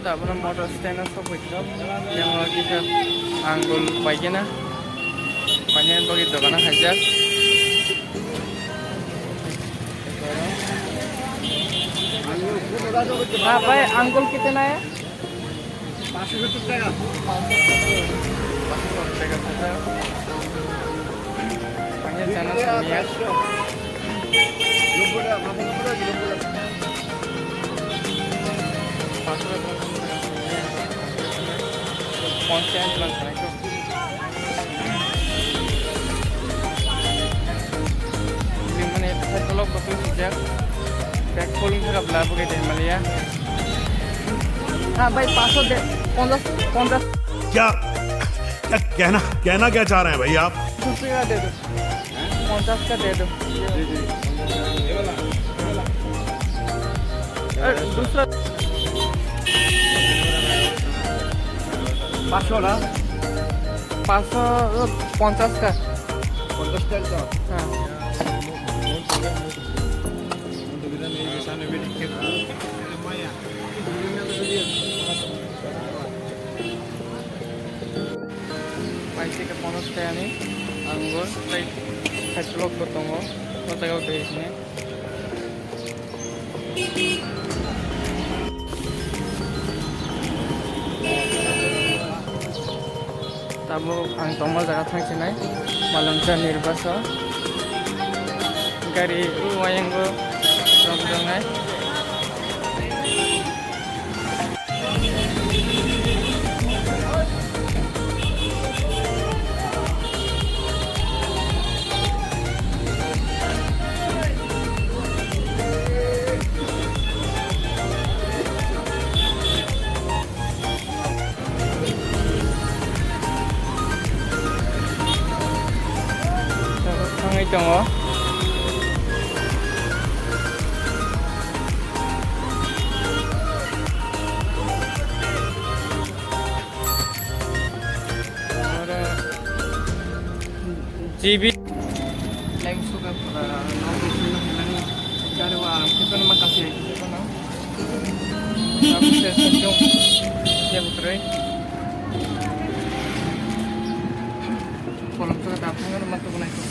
Tapos motor stand sa pagkakap. Yang lagi sa anggul pakai na. Panjang bagi dokan hajar. हाँ भाई अंकुल कितना है 570 টাকা 570 টাকা panjang channel senior 90 টাকা 50 plan itu ini mana itu kalau betul sejak back folding का black हो गया मलिया हाँ भाई 500 दे 50 क्या क्या कहना क्या चाह रहे हैं भाई आप? दूसरे का दे दो 50 का दे दो दूसरा 500 ना 550 का 50 का हाँ Paisi ke ponos kayak nih, anggur, kayak hedgehog bertongo, kota kau dari sini. Tabu ang tombol jaga thang sini, malam sa nirbasa, gari uayang go, rongjongai. Dong oh. GB lagi suka cari uang kita nama kasih kita nama tapi saya sedang ya betul kalau kita dapat nama tu pun itu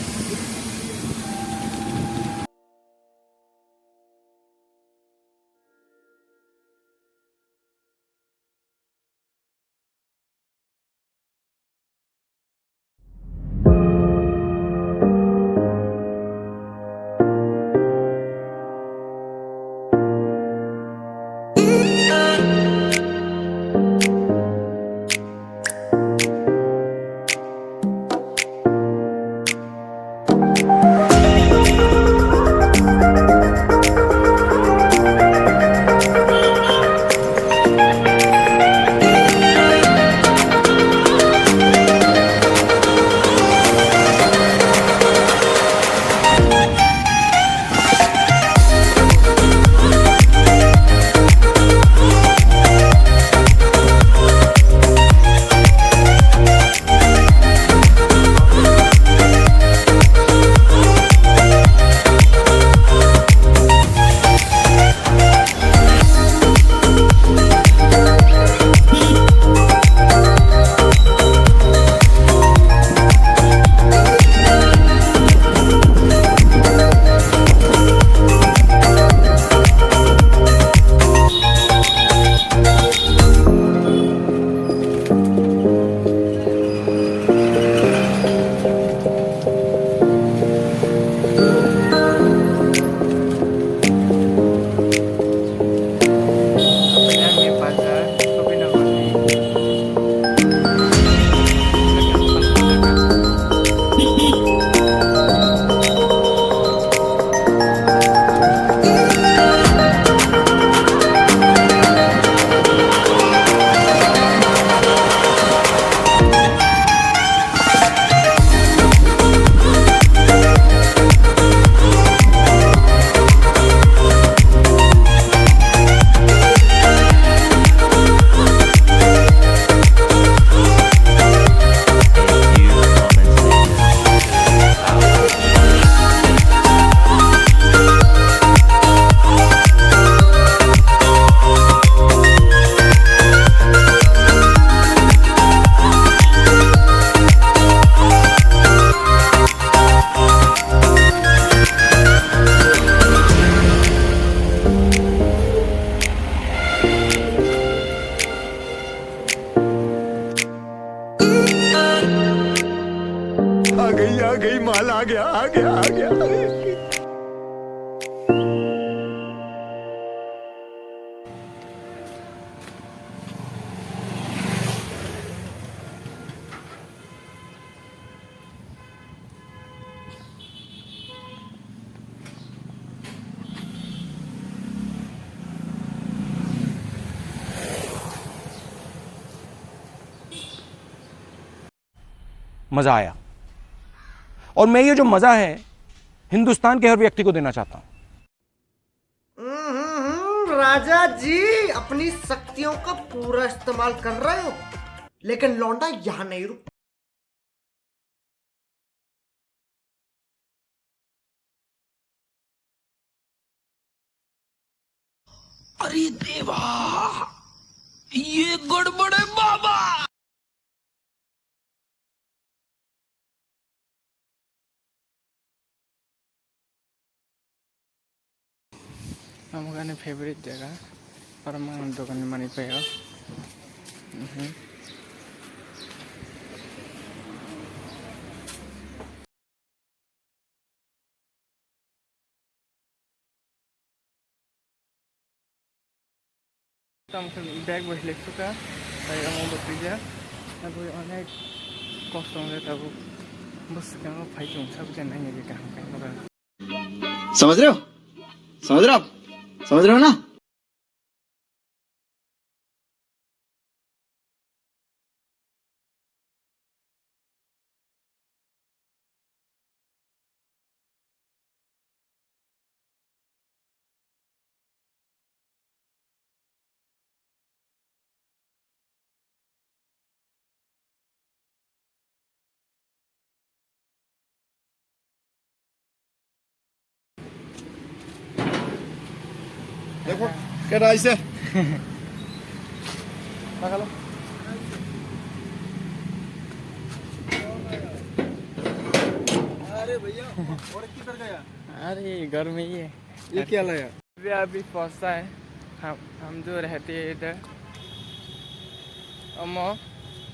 गई माल आ गया आ गया आ गया। मजा आया, और मैं ये जो मजा है हिंदुस्तान के हर व्यक्ति को देना चाहता हूं। राजा जी अपनी शक्तियों का पूरा इस्तेमाल कर रहे हो, लेकिन लौंडा यहां नहीं रुक। अरे देवा, ये गड़बड़ है बाबा। आम फेवरेट जगह पर दुकान मानी पे बैग बसले का बत्तीजा अब अनेक कष्ट तब बस फाइट सब नहीं काम समझ रहे हो, समझ रहे हो आप, समझ रहे हो ना। देखो क्या राइस है। अरे भैया और किधर गया? अरे घर में ही है। ये क्या लाया? अभी पहुंचता है। हम जो रहते हैं इधर हम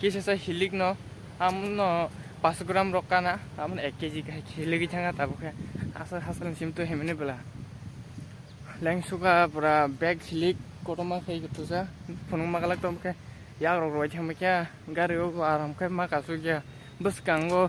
किसी हिलिक न हम न 5 ग्राम रखा ना हम 1 kg का हिलिक थांगा तब हासल हासल सिम तो हेमने बोला लैंग सुगा पूरा बैग हिलिक कोटमा खाई तो सा फुनुंग मगलक तो के यार रोज हम क्या गाड़ी को आराम के मा कासु क्या बस कांगो